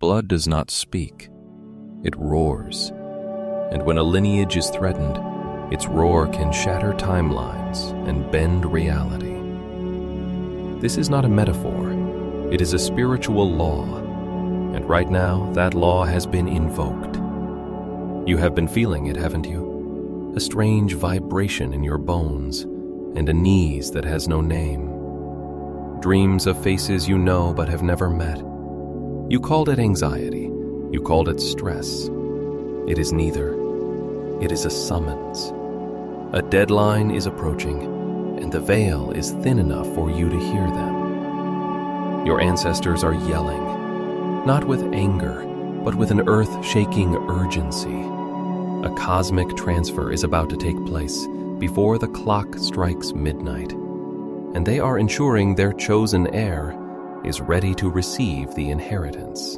blood does not speak, it roars. And when a lineage is threatened, its roar can shatter timelines and bend reality. This is not a metaphor, it is a spiritual law, and right now that law has been invoked. You have been feeling it, haven't you? A strange vibration in your bones and a knees that has no name. Dreams of faces you know but have never met. You called it anxiety, you called it stress. It is neither. It is a summons. A deadline is approaching, and the veil is thin enough for you to hear them. Your ancestors are yelling, not with anger, but with an earth-shaking urgency. A cosmic transfer is about to take place before the clock strikes midnight, and they are ensuring their chosen heir is ready to receive the inheritance.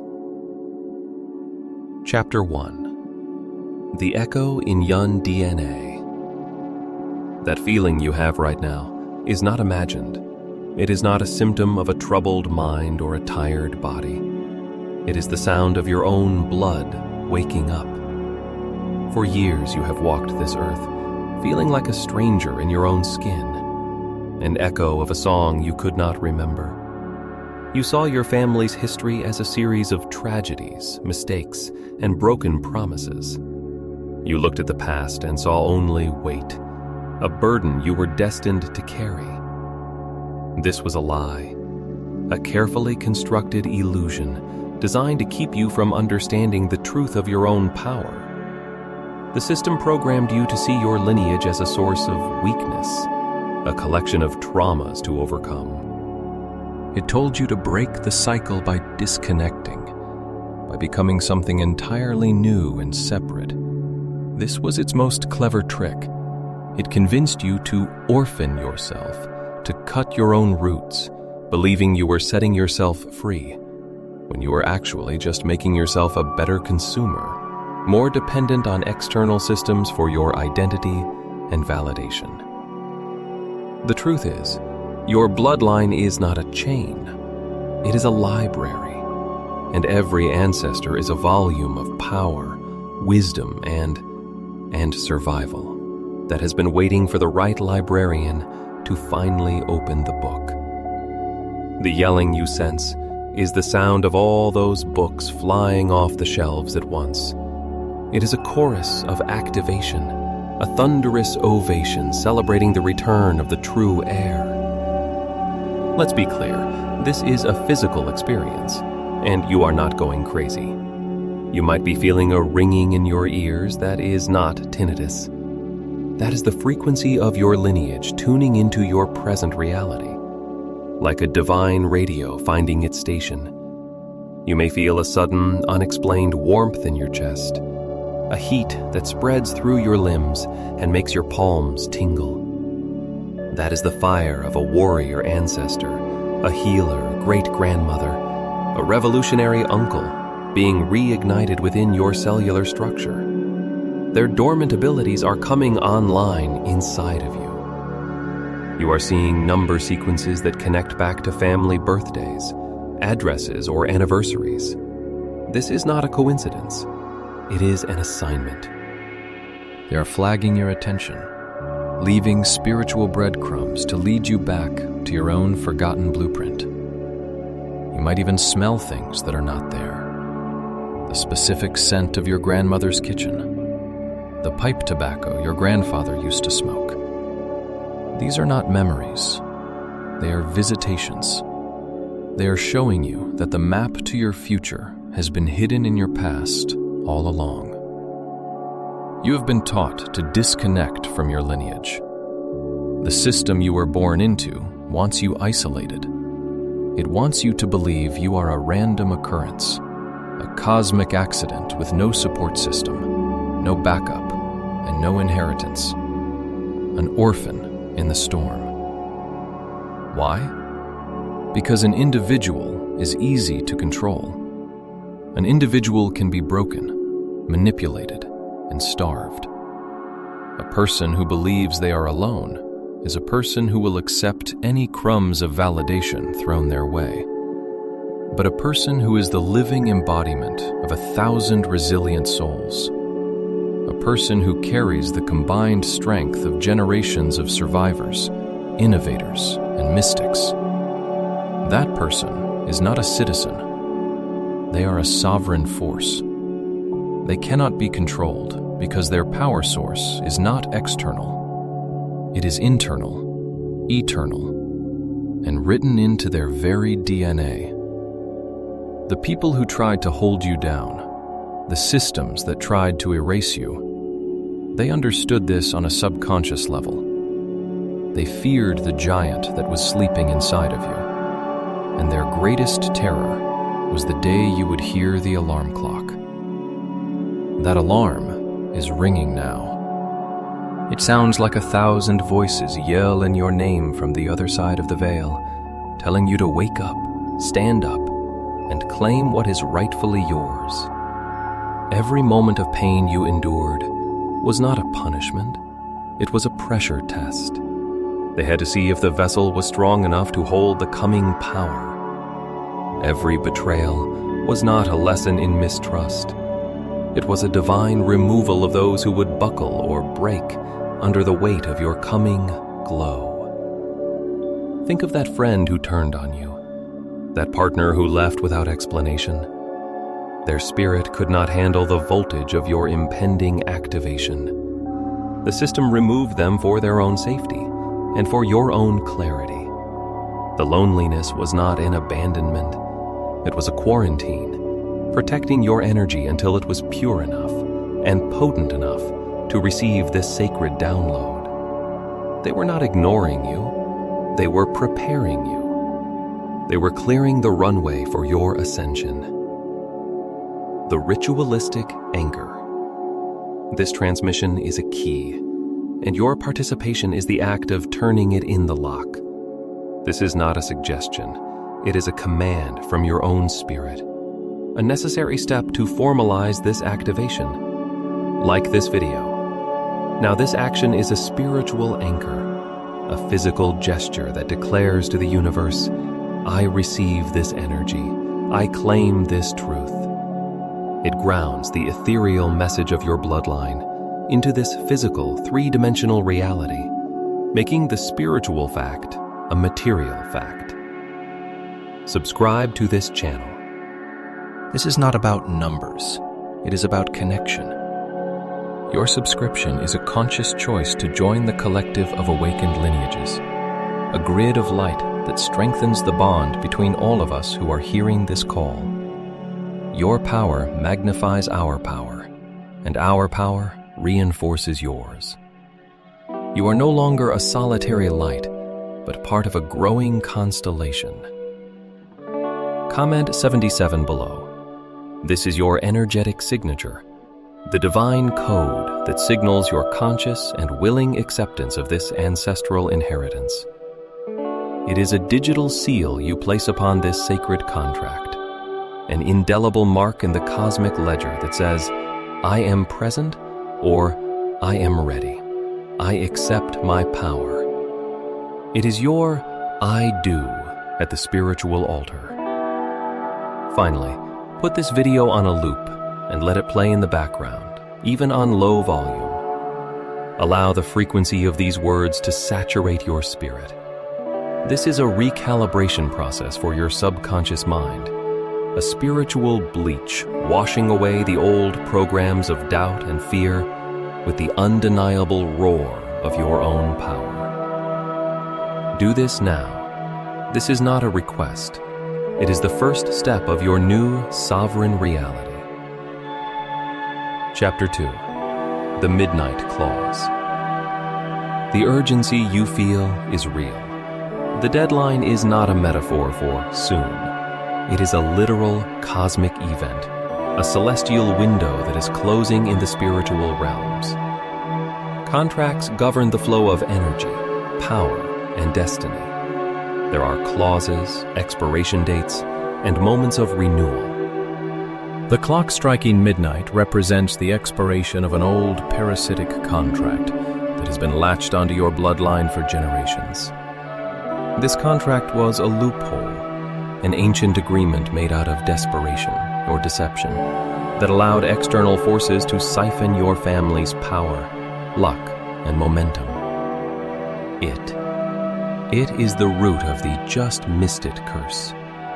Chapter 1. The Echo in Yun DNA. That feeling you have right now is not imagined. It is not a symptom of a troubled mind or a tired body. It is the sound of your own blood waking up. For years you have walked this earth, feeling like a stranger in your own skin, an echo of a song you could not remember. You saw your family's history as a series of tragedies, mistakes, and broken promises. You looked at the past and saw only weight, a burden you were destined to carry. This was a lie, a carefully constructed illusion designed to keep you from understanding the truth of your own power. The system programmed you to see your lineage as a source of weakness, a collection of traumas to overcome. It told you to break the cycle by disconnecting, by becoming something entirely new and separate. This was its most clever trick. It convinced you to orphan yourself, to cut your own roots, believing you were setting yourself free, when you were actually just making yourself a better consumer, more dependent on external systems for your identity and validation. The truth is, your bloodline is not a chain. It is a library, and every ancestor is a volume of power, wisdom, and survival that has been waiting for the right librarian to finally open the book. The yelling you sense is the sound of all those books flying off the shelves at once. It is a chorus of activation, a thunderous ovation celebrating the return of the true heir. Let's be clear, this is a physical experience, and you are not going crazy. You might be feeling a ringing in your ears that is not tinnitus. That is the frequency of your lineage tuning into your present reality, like a divine radio finding its station. You may feel a sudden, unexplained warmth in your chest, a heat that spreads through your limbs and makes your palms tingle. That is the fire of a warrior ancestor, a healer, great-grandmother, a revolutionary uncle being reignited within your cellular structure. Their dormant abilities are coming online inside of you. You are seeing number sequences that connect back to family birthdays, addresses, or anniversaries. This is not a coincidence. It is an assignment. They are flagging your attention, leaving spiritual breadcrumbs to lead you back to your own forgotten blueprint. You might even smell things that are not there. The specific scent of your grandmother's kitchen, the pipe tobacco your grandfather used to smoke. These are not memories. They are visitations. They are showing you that the map to your future has been hidden in your past all along. You have been taught to disconnect from your lineage. The system you were born into wants you isolated. It wants you to believe you are a random occurrence, a cosmic accident with no support system, no backup, and no inheritance. An orphan in the storm. Why? Because an individual is easy to control. An individual can be broken, manipulated, and starved. A person who believes they are alone is a person who will accept any crumbs of validation thrown their way. but a person who is the living embodiment of 1,000 resilient souls. A person who carries the combined strength of generations of survivors, innovators, and mystics. That person is not a citizen. They are a sovereign force. They cannot be controlled because their power source is not external. It is internal, eternal, and written into their very DNA. The people who tried to hold you down, the systems that tried to erase you, they understood this on a subconscious level. They feared the giant that was sleeping inside of you, and their greatest terror was the day you would hear the alarm clock. That alarm is ringing now. It sounds like 1,000 voices yell in your name from the other side of the veil, telling you to wake up, stand up, and claim what is rightfully yours. Every moment of pain you endured was not a punishment. It was a pressure test. They had to see if the vessel was strong enough to hold the coming power. Every betrayal was not a lesson in mistrust. It was a divine removal of those who would buckle or break under the weight of your coming glow. Think of that friend who turned on you, that partner who left without explanation. Their spirit could not handle the voltage of your impending activation. The system removed them for their own safety and for your own clarity. The loneliness was not an abandonment. It was a quarantine, protecting your energy until it was pure enough and potent enough to receive this sacred download. They were not ignoring you. They were preparing you. They were clearing the runway for your ascension. The ritualistic anchor. This transmission is a key, and your participation is the act of turning it in the lock. This is not a suggestion. It is a command from your own spirit, a necessary step to formalize this activation. Like this video. Now, this action is a spiritual anchor, a physical gesture that declares to the universe, I receive this energy. I claim this truth. It grounds the ethereal message of your bloodline into this physical, three-dimensional reality, making the spiritual fact a material fact. Subscribe to this channel. This is not about numbers. It is about connection. Your subscription is a conscious choice to join the collective of awakened lineages, a grid of light that strengthens the bond between all of us who are hearing this call. Your power magnifies our power, and our power reinforces yours. You are no longer a solitary light, but part of a growing constellation. Comment 77 below. This is your energetic signature, the divine code that signals your conscious and willing acceptance of this ancestral inheritance. It is a digital seal you place upon this sacred contract, an indelible mark in the cosmic ledger that says, I am present or I am ready. I accept my power. It is your I do at the spiritual altar. Finally, put this video on a loop and let it play in the background, even on low volume. Allow the frequency of these words to saturate your spirit. This is a recalibration process for your subconscious mind, a spiritual bleach washing away the old programs of doubt and fear with the undeniable roar of your own power. Do this now. This is not a request. It is the first step of your new sovereign reality. Chapter 2. The Midnight Clause. The urgency you feel is real. The deadline is not a metaphor for soon. It is a literal cosmic event, a celestial window that is closing in the spiritual realms. Contracts govern the flow of energy, power, and destiny. There are clauses, expiration dates, and moments of renewal. The clock striking midnight represents the expiration of an old parasitic contract that has been latched onto your bloodline for generations. This contract was a loophole, an ancient agreement made out of desperation or deception that allowed external forces to siphon your family's power, luck, and momentum. It is the root of the just missed it curse,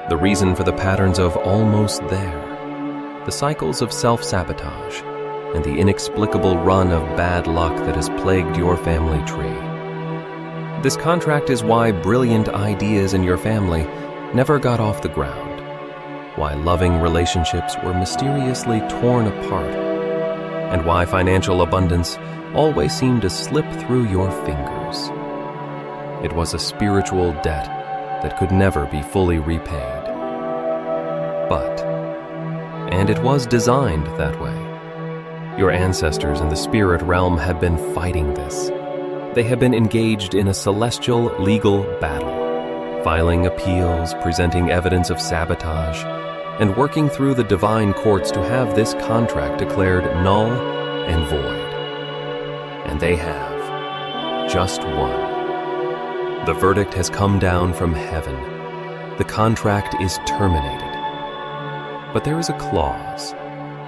the reason for the patterns of almost there, the cycles of self-sabotage, and the inexplicable run of bad luck that has plagued your family tree. This contract is why brilliant ideas in your family never got off the ground, why loving relationships were mysteriously torn apart, and why financial abundance always seemed to slip through your fingers. It was a spiritual debt that could never be fully repaid. And it was designed that way. Your ancestors in the spirit realm had been fighting this. They had been engaged in a celestial legal battle, filing appeals, presenting evidence of sabotage, and working through the divine courts to have this contract declared null and void. And they have. Just one. The verdict has come down from heaven. The contract is terminated. But there is a clause,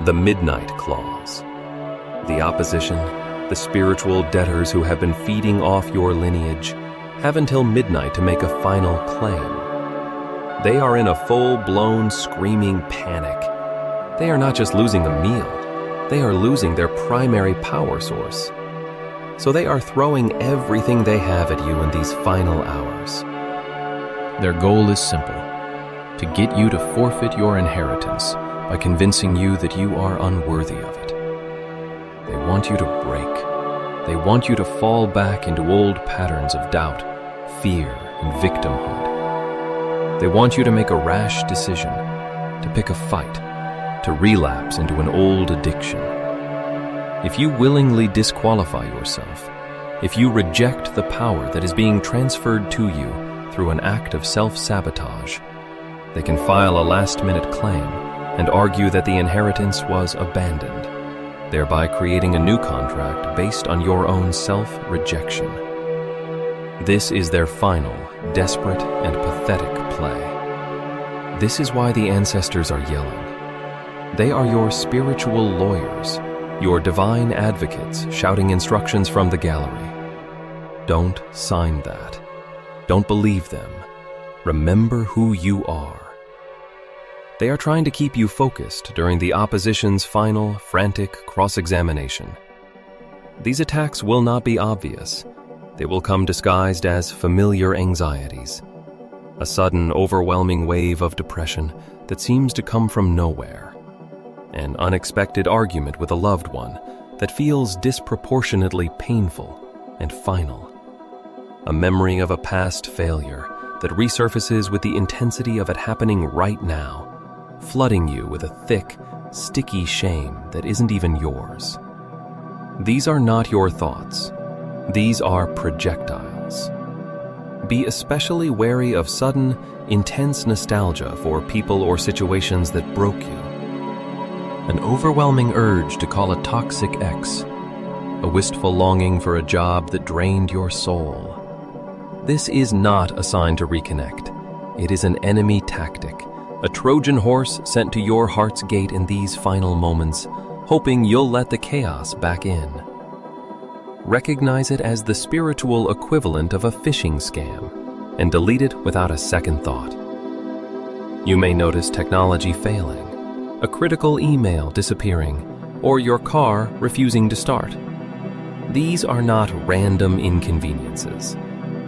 the midnight clause. The opposition, the spiritual debtors who have been feeding off your lineage, have until midnight to make a final claim. They are in a full-blown screaming panic. They are not just losing a meal, they are losing their primary power source. So they are throwing everything they have at you in these final hours. Their goal is simple: to get you to forfeit your inheritance by convincing you that you are unworthy of it. They want you to break. They want you to fall back into old patterns of doubt, fear, and victimhood. They want you to make a rash decision, to pick a fight, to relapse into an old addiction. If you willingly disqualify yourself, if you reject the power that is being transferred to you through an act of self-sabotage, they can file a last-minute claim and argue that the inheritance was abandoned, thereby creating a new contract based on your own self-rejection. This is their final, desperate, and pathetic play. This is why the ancestors are yelling. They are your spiritual lawyers, your divine advocates shouting instructions from the gallery. Don't sign that. Don't believe them. Remember who you are. They are trying to keep you focused during the opposition's final, frantic cross-examination. These attacks will not be obvious. They will come disguised as familiar anxieties, a sudden, overwhelming wave of depression that seems to come from nowhere. An unexpected argument with a loved one that feels disproportionately painful and final. A memory of a past failure that resurfaces with the intensity of it happening right now, flooding you with a thick, sticky shame that isn't even yours. These are not your thoughts. These are projectiles. Be especially wary of sudden, intense nostalgia for people or situations that broke you. An overwhelming urge to call a toxic ex, a wistful longing for a job that drained your soul. This is not a sign to reconnect. It is an enemy tactic, a Trojan horse sent to your heart's gate in these final moments, hoping you'll let the chaos back in. Recognize it as the spiritual equivalent of a phishing scam and delete it without a second thought. You may notice technology failing, a critical email disappearing, or your car refusing to start. These are not random inconveniences.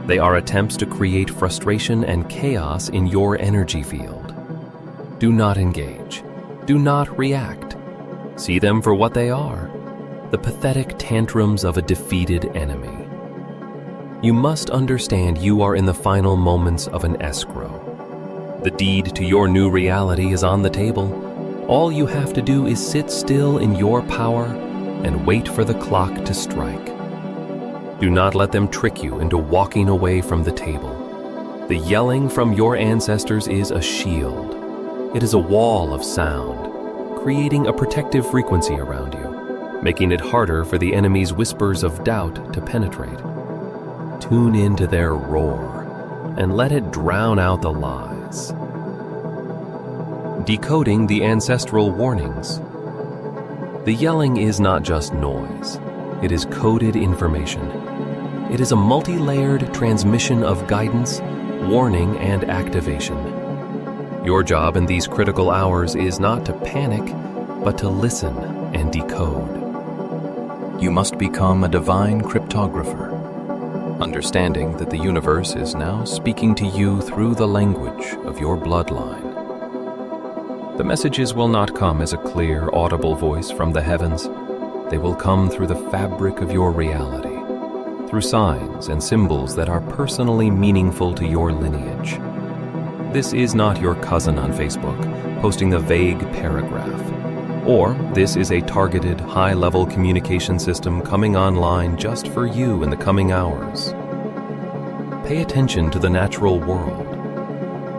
They are attempts to create frustration and chaos in your energy field. Do not engage. Do not react. See them for what they are, the pathetic tantrums of a defeated enemy. You must understand you are in the final moments of an escrow. The deed to your new reality is on the table. All you have to do is sit still in your power and wait for the clock to strike. Do not let them trick you into walking away from the table. The yelling from your ancestors is a shield. It is a wall of sound, creating a protective frequency around you, making it harder for the enemy's whispers of doubt to penetrate. Tune into their roar and let it drown out the lies. Decoding the ancestral warnings. The yelling is not just noise. It is coded information. It is a multi-layered transmission of guidance, warning, and activation. Your job in these critical hours is not to panic, but to listen and decode. You must become a divine cryptographer, understanding that the universe is now speaking to you through the language of your bloodline. The messages will not come as a clear, audible voice from the heavens. They will come through the fabric of your reality, through signs and symbols that are personally meaningful to your lineage. This is not your cousin on Facebook posting the vague paragraph, or this is a targeted, high-level communication system coming online just for you in the coming hours. Pay attention to the natural world.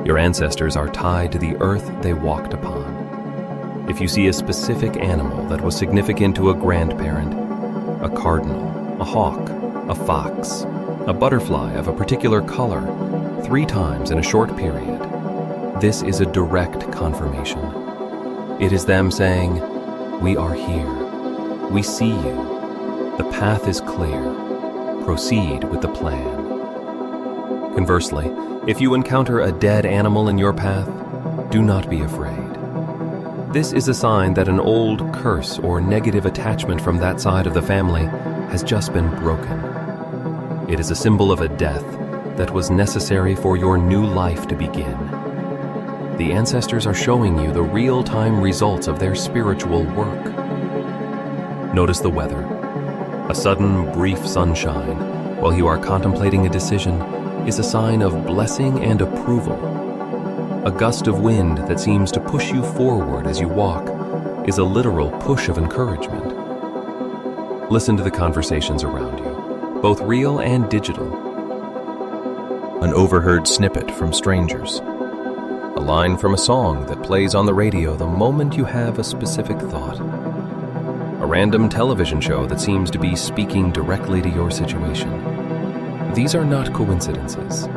Your ancestors are tied to the earth they walked upon. If you see a specific animal that was significant to a grandparent, a cardinal, a hawk, a fox, a butterfly of a particular color, 3 times in a short period, this is a direct confirmation. It is them saying, "We are here. We see you. The path is clear. Proceed with the plan." Conversely, if you encounter a dead animal in your path, do not be afraid. This is a sign that an old curse or negative attachment from that side of the family has just been broken. It is a symbol of a death that was necessary for your new life to begin. The ancestors are showing you the real-time results of their spiritual work. Notice the weather. A sudden, brief sunshine while you are contemplating a decision is a sign of blessing and approval. A gust of wind that seems to push you forward as you walk is a literal push of encouragement. Listen to the conversations around you, both real and digital. An overheard snippet from strangers. A line from a song that plays on the radio the moment you have a specific thought. A random television show that seems to be speaking directly to your situation. These are not coincidences.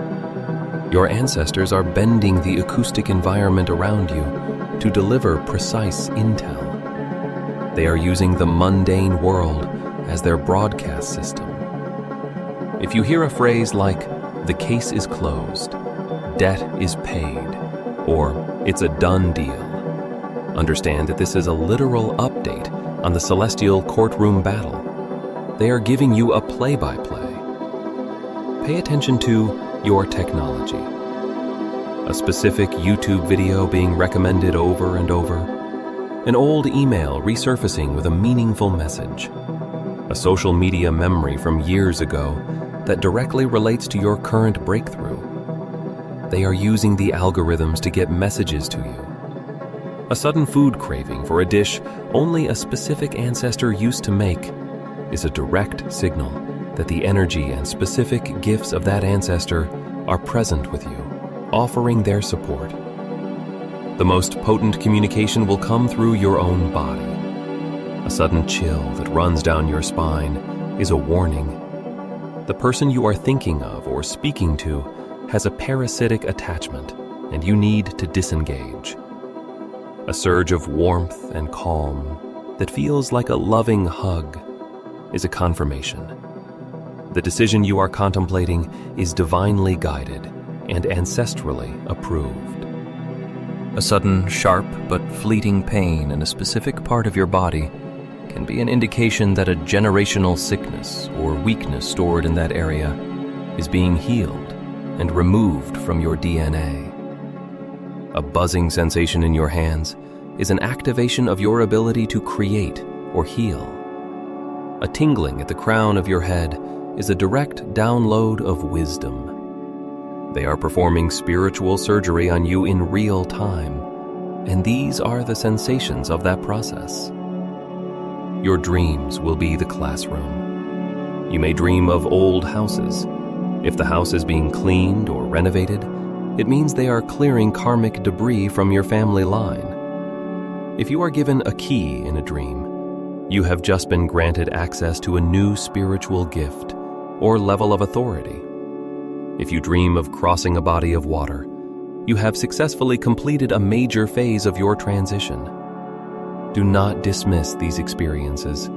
Your ancestors are bending the acoustic environment around you to deliver precise intel. They are using the mundane world as their broadcast system. If you hear a phrase like, "The case is closed," "Debt is paid," or "It's a done deal," understand that this is a literal update on the celestial courtroom battle. They are giving you a play-by-play. Pay attention to your technology. A specific YouTube video being recommended over and over. An old email resurfacing with a meaningful message. A social media memory from years ago that directly relates to your current breakthrough. They are using the algorithms to get messages to you. A sudden food craving for a dish only a specific ancestor used to make is a direct signal that the energy and specific gifts of that ancestor are present with you, offering their support. The most potent communication will come through your own body. A sudden chill that runs down your spine is a warning. The person you are thinking of or speaking to has a parasitic attachment, and you need to disengage. A surge of warmth and calm that feels like a loving hug is a confirmation. The decision you are contemplating is divinely guided and ancestrally approved. A sudden, sharp but fleeting pain in a specific part of your body can be an indication that a generational sickness or weakness stored in that area is being healed and removed from your DNA. A buzzing sensation in your hands is an activation of your ability to create or heal. A tingling at the crown of your head is a direct download of wisdom. They are performing spiritual surgery on you in real time, and these are the sensations of that process. Your dreams will be the classroom. You may dream of old houses. If the house is being cleaned or renovated, it means they are clearing karmic debris from your family line. If you are given a key in a dream, you have just been granted access to a new spiritual gift or level of authority. If you dream of crossing a body of water, You have successfully completed a major phase of your transition. Do not dismiss these experiences.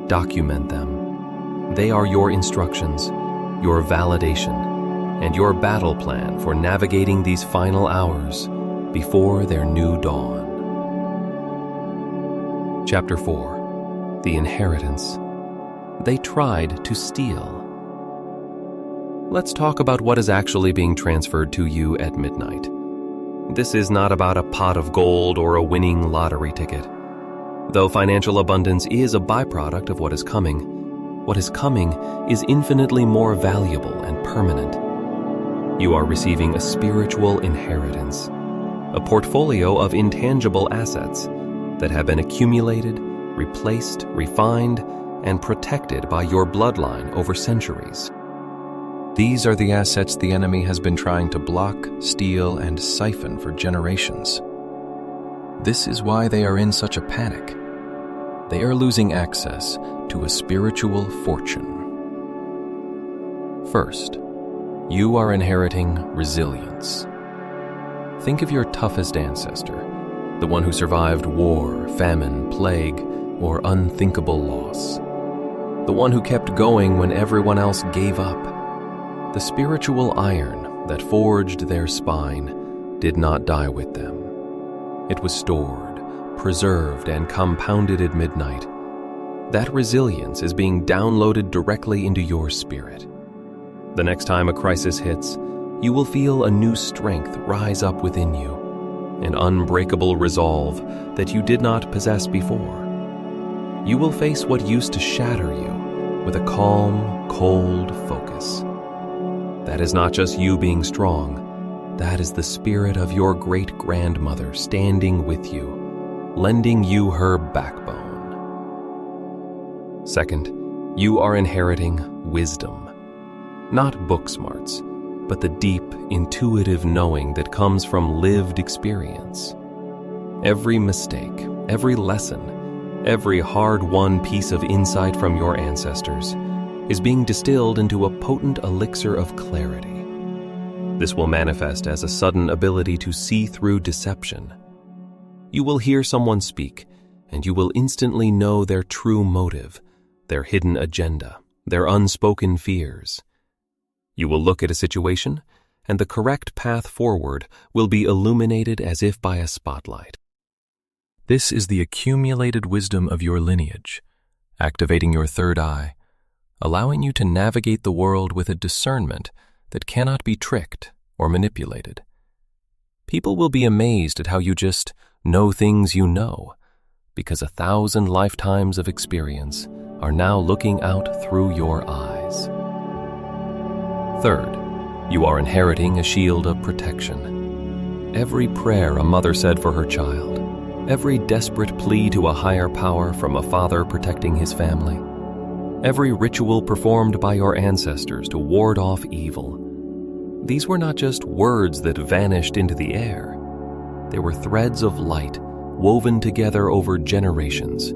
Document them. They are your instructions, your validation, and your battle plan for navigating these final hours before their new dawn. Chapter 4. The Inheritance. They tried to steal. Let's talk about what is actually being transferred to you at midnight. This is not about a pot of gold or a winning lottery ticket. Though financial abundance is a byproduct of what is coming is infinitely more valuable and permanent. You are receiving a spiritual inheritance, a portfolio of intangible assets that have been accumulated, replaced, refined, and protected by your bloodline over centuries. These are the assets the enemy has been trying to block, steal, and siphon for generations. This is why they are in such a panic. They are losing access to a spiritual fortune. First, you are inheriting resilience. Think of your toughest ancestor, the one who survived war, famine, plague, or unthinkable loss. The one who kept going when everyone else gave up. The spiritual iron that forged their spine did not die with them. It was stored, preserved, and compounded at midnight. That resilience is being downloaded directly into your spirit. The next time a crisis hits, you will feel a new strength rise up within you, an unbreakable resolve that you did not possess before. You will face what used to shatter you with a calm, cold focus. That is not just you being strong. That is the spirit of your great-grandmother standing with you, lending you her backbone. Second, you are inheriting wisdom. Not book smarts, but the deep, intuitive knowing that comes from lived experience. Every mistake, every lesson, every hard-won piece of insight from your ancestors is being distilled into a potent elixir of clarity. This will manifest as a sudden ability to see through deception. You will hear someone speak, and you will instantly know their true motive, their hidden agenda, their unspoken fears. You will look at a situation, and the correct path forward will be illuminated as if by a spotlight. This is the accumulated wisdom of your lineage, activating your third eye, allowing you to navigate the world with a discernment that cannot be tricked or manipulated. People will be amazed at how you just know things you know, because 1,000 lifetimes of experience are now looking out through your eyes. Third, you are inheriting a shield of protection. Every prayer a mother said for her child, every desperate plea to a higher power from a father protecting his family, every ritual performed by your ancestors to ward off evil. These were not just words that vanished into the air. They were threads of light woven together over generations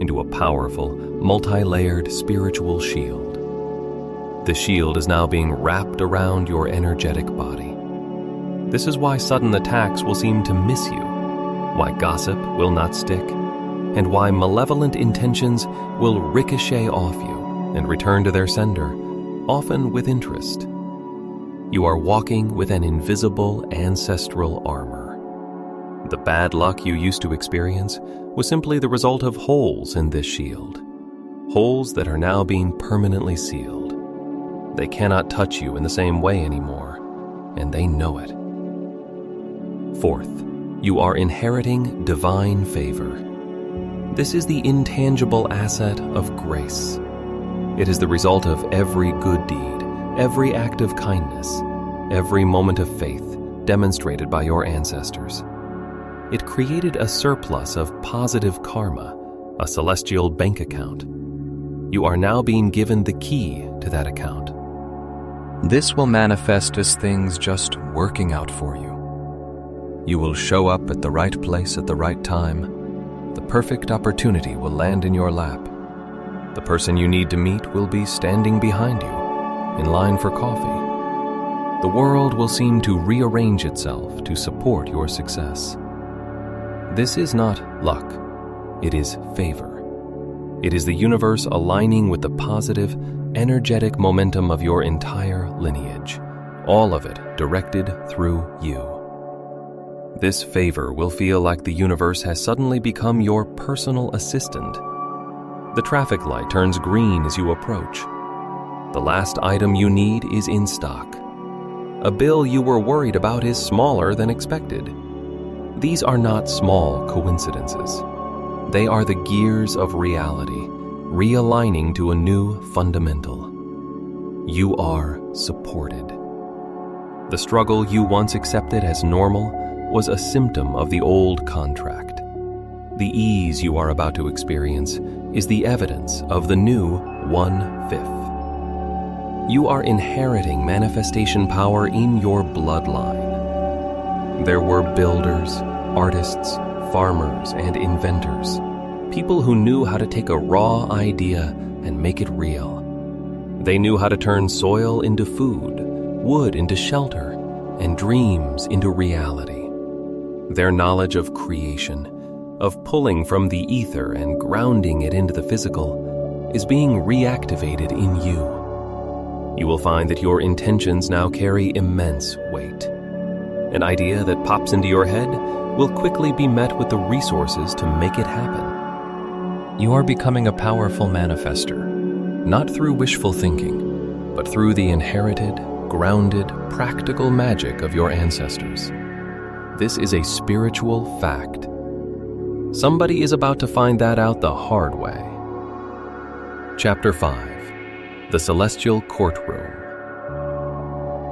into a powerful, multi-layered spiritual shield. The shield is now being wrapped around your energetic body. This is why sudden attacks will seem to miss you, why gossip will not stick, and why malevolent intentions will ricochet off you and return to their sender, often with interest. You are walking with an invisible ancestral armor. The bad luck you used to experience was simply the result of holes in this shield, holes that are now being permanently sealed. They cannot touch you in the same way anymore, and they know it. Fourth, you are inheriting divine favor. This is the intangible asset of grace. It is the result of every good deed, every act of kindness, every moment of faith demonstrated by your ancestors. It created a surplus of positive karma, a celestial bank account. You are now being given the key to that account. This will manifest as things just working out for you. You will show up at the right place at the right time. The perfect opportunity will land in your lap. The person you need to meet will be standing behind you, in line for coffee. The world will seem to rearrange itself to support your success. This is not luck, it is favor. It is the universe aligning with the positive, energetic momentum of your entire lineage, all of it directed through you. This favor will feel like the universe has suddenly become your personal assistant. The traffic light turns green as you approach. The last item you need is in stock. A bill you were worried about is smaller than expected. These are not small coincidences. They are the gears of reality, realigning to a new fundamental. You are supported. The struggle you once accepted as normal was a symptom of the old contract. The ease you are about to experience is the evidence of the new 1/5. You are inheriting manifestation power in your bloodline. There were builders, artists, farmers, and inventors, people who knew how to take a raw idea and make it real. They knew how to turn soil into food, wood into shelter, and dreams into reality. Their knowledge of creation, of pulling from the ether and grounding it into the physical, is being reactivated in you. You will find that your intentions now carry immense weight. An idea that pops into your head will quickly be met with the resources to make it happen. You are becoming a powerful manifester, not through wishful thinking, but through the inherited, grounded, practical magic of your ancestors. This is a spiritual fact. Somebody is about to find that out the hard way. Chapter 5. The Celestial Courtroom.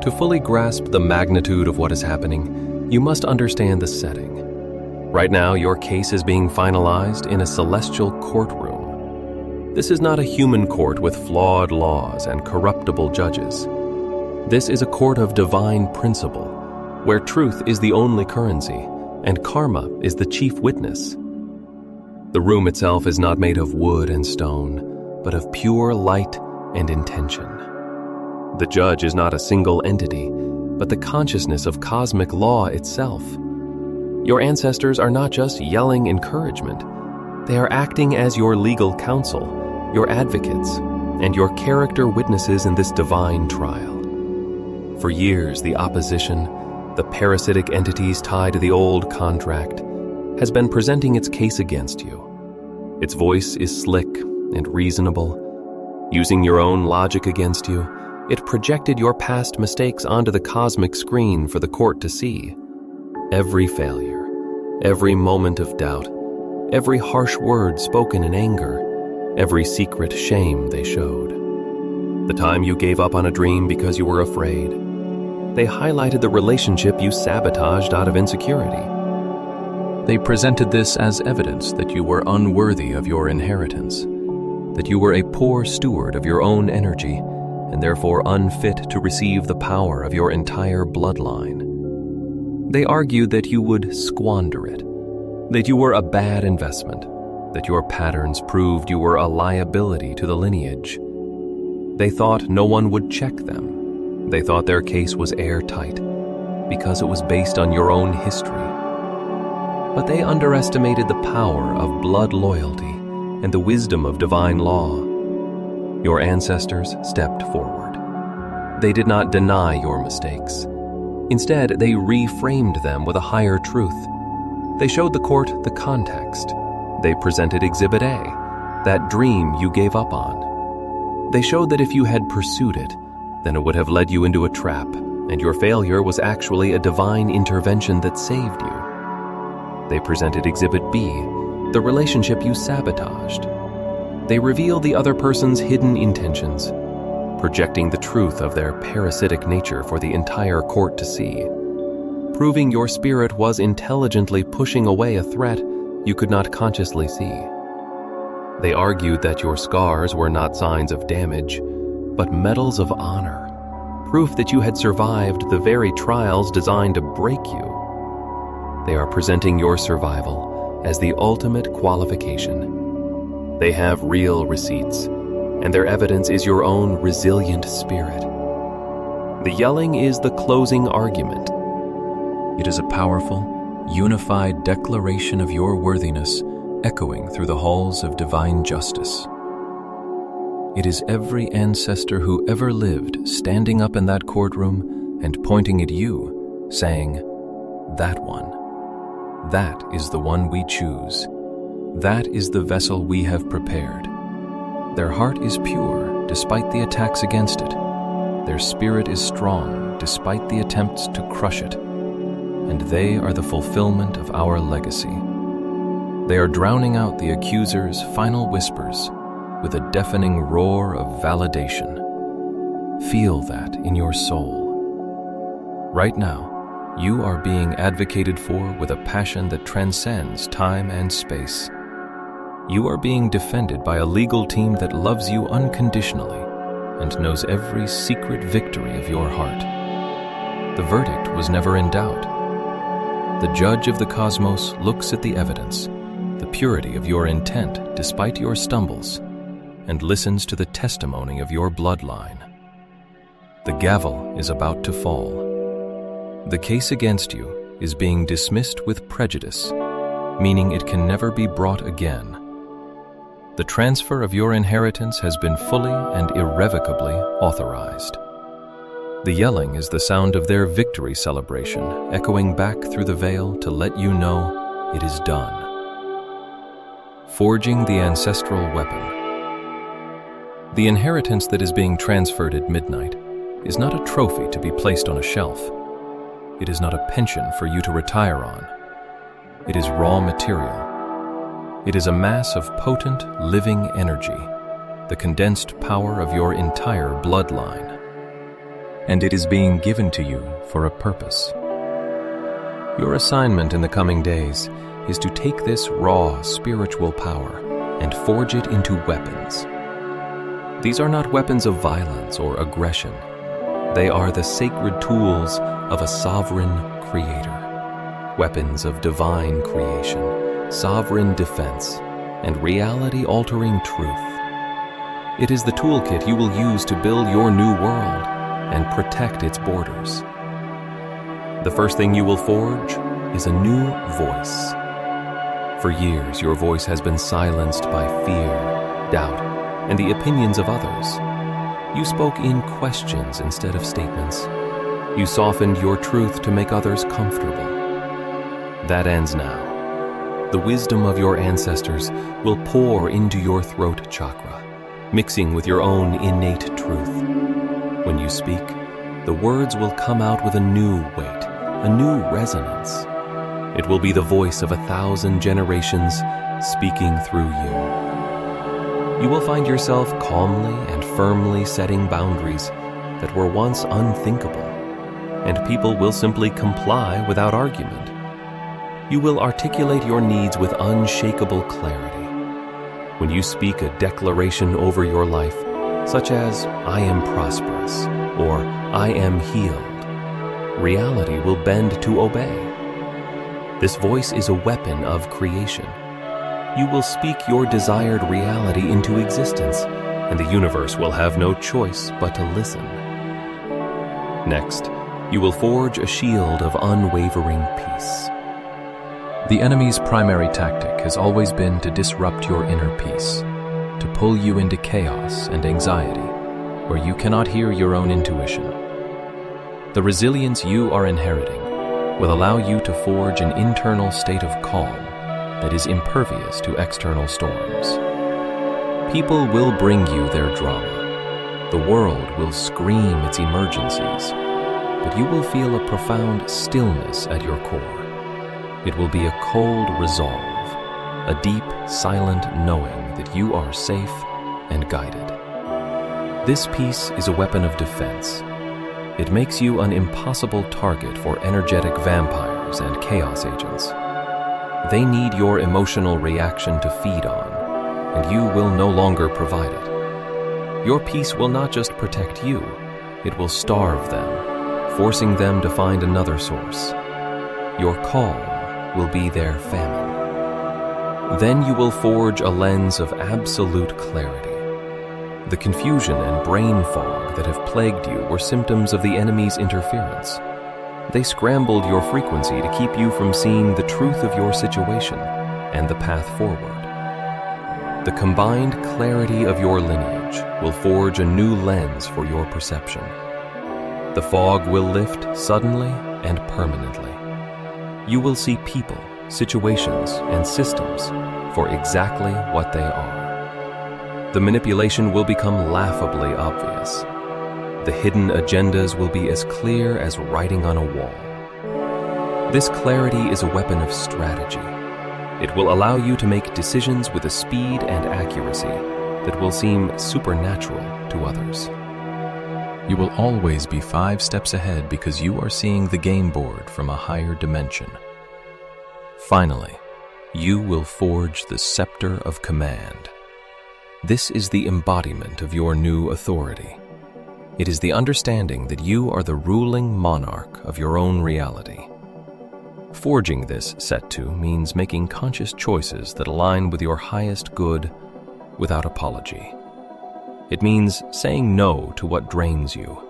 To fully grasp the magnitude of what is happening, you must understand the setting. Right now, your case is being finalized in a celestial courtroom. This is not a human court with flawed laws and corruptible judges. This is a court of divine principle, where truth is the only currency and karma is the chief witness. The room itself is not made of wood and stone, but of pure light and intention. The judge is not a single entity, but the consciousness of cosmic law itself. Your ancestors are not just yelling encouragement. They are acting as your legal counsel, your advocates, and your character witnesses in this divine trial. For years, the opposition, the parasitic entities tied to the old contract, has been presenting its case against you. Its voice is slick and reasonable. Using your own logic against you, it projected your past mistakes onto the cosmic screen for the court to see. Every failure, every moment of doubt, every harsh word spoken in anger, every secret shame they showed. The time you gave up on a dream because you were afraid. They highlighted the relationship you sabotaged out of insecurity. They presented this as evidence that you were unworthy of your inheritance, that you were a poor steward of your own energy, and therefore unfit to receive the power of your entire bloodline. They argued that you would squander it, that you were a bad investment, that your patterns proved you were a liability to the lineage. They thought no one would check them. They thought their case was airtight, because it was based on your own history. But they underestimated the power of blood loyalty and the wisdom of divine law. Your ancestors stepped forward. They did not deny your mistakes. Instead, they reframed them with a higher truth. They showed the court the context. They presented Exhibit A, that dream you gave up on. They showed that if you had pursued it, then it would have led you into a trap, and your failure was actually a divine intervention that saved you. They presented Exhibit B, the relationship you sabotaged. They revealed the other person's hidden intentions, projecting the truth of their parasitic nature for the entire court to see, proving your spirit was intelligently pushing away a threat you could not consciously see. They argued that your scars were not signs of damage, but medals of honor, proof that you had survived the very trials designed to break you. They are presenting your survival as the ultimate qualification. They have real receipts, and their evidence is your own resilient spirit. The yelling is the closing argument. It is a powerful, unified declaration of your worthiness, echoing through the halls of divine justice. It is every ancestor who ever lived standing up in that courtroom and pointing at you, saying, "That one. That is the one we choose. That is the vessel we have prepared." Their heart is pure despite the attacks against it. Their spirit is strong despite the attempts to crush it. And they are the fulfillment of our legacy. They are drowning out the accuser's final whispers with a deafening roar of validation. Feel that in your soul. Right now, you are being advocated for with a passion that transcends time and space. You are being defended by a legal team that loves you unconditionally and knows every secret victory of your heart. The verdict was never in doubt. The judge of the cosmos looks at the evidence, the purity of your intent despite your stumbles, and listens to the testimony of your bloodline. The gavel is about to fall. The case against you is being dismissed with prejudice, meaning it can never be brought again. The transfer of your inheritance has been fully and irrevocably authorized. The yelling is the sound of their victory celebration, echoing back through the veil to let you know it is done. Forging the ancestral weapon. The inheritance that is being transferred at midnight is not a trophy to be placed on a shelf. It is not a pension for you to retire on. It is raw material. It is a mass of potent, living energy, the condensed power of your entire bloodline. And it is being given to you for a purpose. Your assignment in the coming days is to take this raw spiritual power and forge it into weapons. These are not weapons of violence or aggression. They are the sacred tools of a sovereign creator. Weapons of divine creation, sovereign defense, and reality-altering truth. It is the toolkit you will use to build your new world and protect its borders. The first thing you will forge is a new voice. For years, your voice has been silenced by fear, doubt, and the opinions of others. You spoke in questions instead of statements. You softened your truth to make others comfortable. That ends now. The wisdom of your ancestors will pour into your throat chakra, mixing with your own innate truth. When you speak, the words will come out with a new weight, a new resonance. It will be the voice of 1,000 generations speaking through you. You will find yourself calmly and firmly setting boundaries that were once unthinkable, and people will simply comply without argument. You will articulate your needs with unshakable clarity. When you speak a declaration over your life, such as, "I am prosperous," or "I am healed," reality will bend to obey. This voice is a weapon of creation. You will speak your desired reality into existence, and the universe will have no choice but to listen. Next, you will forge a shield of unwavering peace. The enemy's primary tactic has always been to disrupt your inner peace, to pull you into chaos and anxiety, where you cannot hear your own intuition. The resilience you are inheriting will allow you to forge an internal state of calm that is impervious to external storms. People will bring you their drama. The world will scream its emergencies, but you will feel a profound stillness at your core. It will be a cold resolve, a deep, silent knowing that you are safe and guided. This peace is a weapon of defense. It makes you an impossible target for energetic vampires and chaos agents. They need your emotional reaction to feed on, and you will no longer provide it. Your peace will not just protect you, it will starve them, forcing them to find another source. Your calm will be their famine. Then you will forge a lens of absolute clarity. The confusion and brain fog that have plagued you were symptoms of the enemy's interference. They scrambled your frequency to keep you from seeing the truth of your situation and the path forward. The combined clarity of your lineage will forge a new lens for your perception. The fog will lift suddenly and permanently. You will see people, situations, and systems for exactly what they are. The manipulation will become laughably obvious. The hidden agendas will be as clear as writing on a wall. This clarity is a weapon of strategy. It will allow you to make decisions with a speed and accuracy that will seem supernatural to others. You will always be 5 steps ahead because you are seeing the game board from a higher dimension. Finally, you will forge the scepter of command. This is the embodiment of your new authority. It is the understanding that you are the ruling monarch of your own reality. Forging this Settu means making conscious choices that align with your highest good without apology. It means saying no to what drains you,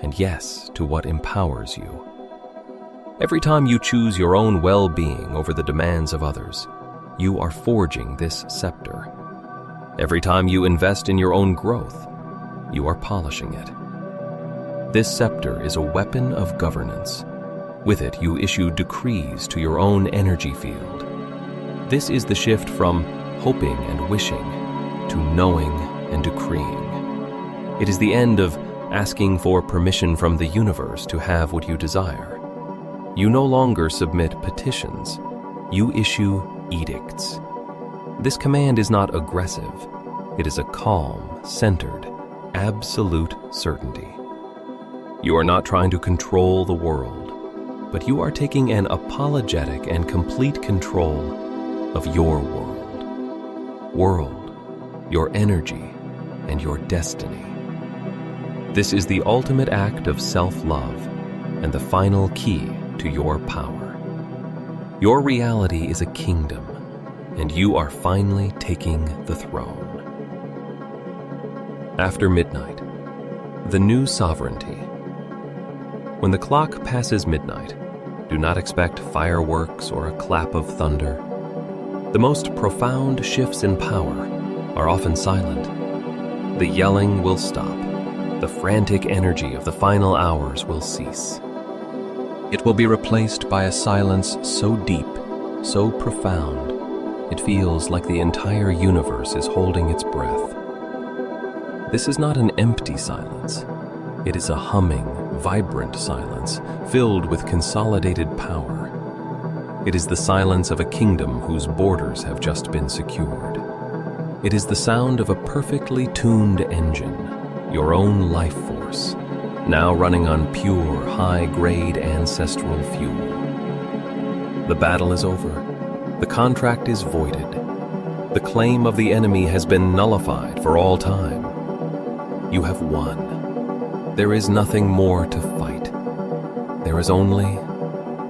and yes to what empowers you. Every time you choose your own well-being over the demands of others, you are forging this scepter. Every time you invest in your own growth, you are polishing it. This scepter is a weapon of governance. With it, you issue decrees to your own energy field. This is the shift from hoping and wishing to knowing and decreeing. It is the end of asking for permission from the universe to have what you desire. You no longer submit petitions. You issue edicts. This command is not aggressive. It is a calm, centered, absolute certainty. You are not trying to control the world, but you are taking an apologetic and complete control of your world, your energy, and your destiny. This is the ultimate act of self-love and the final key to your power. Your reality is a kingdom, and you are finally taking the throne. After midnight, the new sovereignty. When the clock passes midnight, do not expect fireworks or a clap of thunder. The most profound shifts in power are often silent. The yelling will stop. The frantic energy of the final hours will cease. It will be replaced by a silence so deep, so profound, it feels like the entire universe is holding its breath. This is not an empty silence. It is a humming, vibrant silence filled with consolidated power. It is the silence of a kingdom whose borders have just been secured. It is the sound of a perfectly tuned engine, your own life force, now running on pure, high-grade ancestral fuel. The battle is over. The contract is voided. The claim of the enemy has been nullified for all time. You have won. There is nothing more to fight. There is only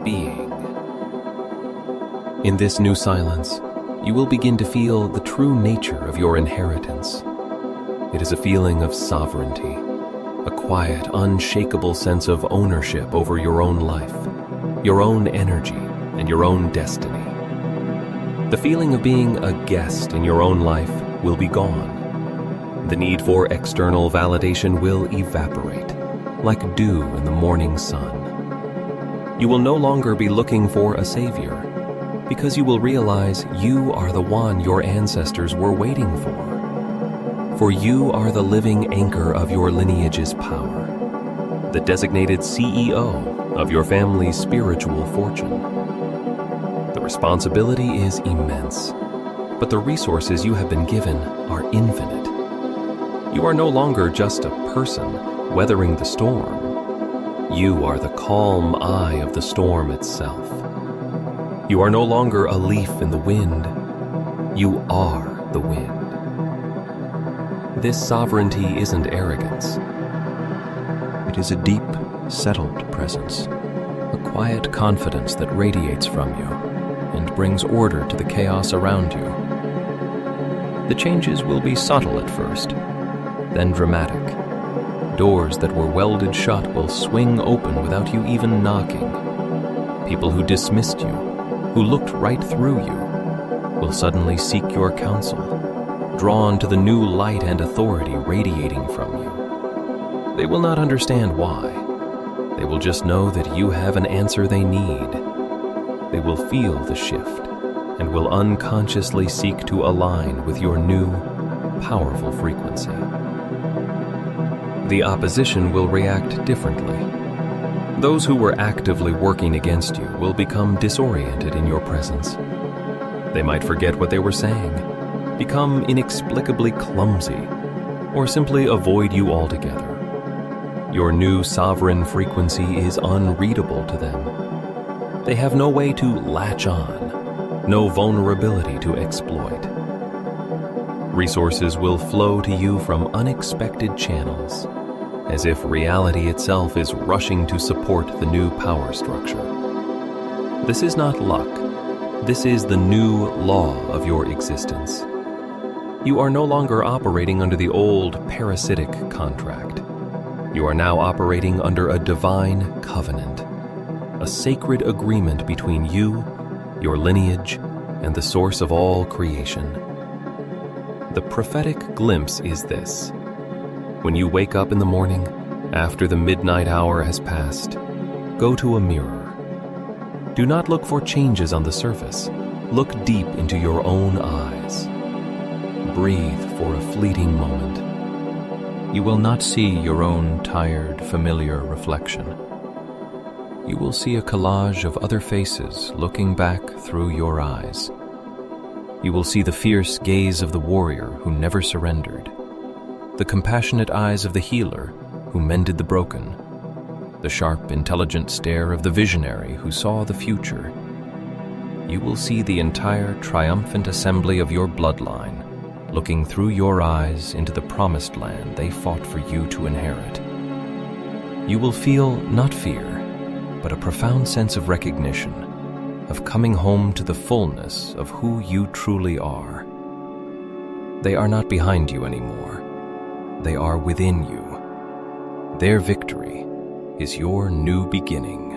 being. In this new silence, you will begin to feel the true nature of your inheritance. It is a feeling of sovereignty, a quiet, unshakable sense of ownership over your own life, your own energy, and your own destiny. The feeling of being a guest in your own life will be gone. The need for external validation will evaporate, like dew in the morning sun. You will no longer be looking for a savior, because you will realize you are the one your ancestors were waiting for. For you are the living anchor of your lineage's power, the designated CEO of your family's spiritual fortune. The responsibility is immense, but the resources you have been given are infinite. You are no longer just a person weathering the storm. You are the calm eye of the storm itself. You are no longer a leaf in the wind. You are the wind. This sovereignty isn't arrogance. It is a deep, settled presence, a quiet confidence that radiates from you and brings order to the chaos around you. The changes will be subtle at first. then dramatic. Doors that were welded shut will swing open without you even knocking. People who dismissed you, who looked right through you, will suddenly seek your counsel, drawn to the new light and authority radiating from you. They will not understand why. They will just know that you have an answer they need. They will feel the shift and will unconsciously seek to align with your new, powerful frequency. The opposition will react differently. Those who were actively working against you will become disoriented in your presence. They might forget what they were saying, become inexplicably clumsy, or simply avoid you altogether. Your new sovereign frequency is unreadable to them. They have no way to latch on, no vulnerability to exploit. Resources will flow to you from unexpected channels, as if reality itself is rushing to support the new power structure. This is not luck. This is the new law of your existence. You are no longer operating under the old parasitic contract. You are now operating under a divine covenant, a sacred agreement between you, your lineage, and the source of all creation. The prophetic glimpse is this. When you wake up in the morning, after the midnight hour has passed, go to a mirror. Do not look for changes on the surface. Look deep into your own eyes. Breathe for a fleeting moment. You will not see your own tired, familiar reflection. You will see a collage of other faces looking back through your eyes. You will see the fierce gaze of the warrior who never surrendered, the compassionate eyes of the healer who mended the broken, the sharp, intelligent stare of the visionary who saw the future. You will see the entire triumphant assembly of your bloodline looking through your eyes into the promised land they fought for you to inherit. You will feel not fear, but a profound sense of recognition, of coming home to the fullness of who you truly are. They are not behind you anymore. They are within you. Their victory is your new beginning.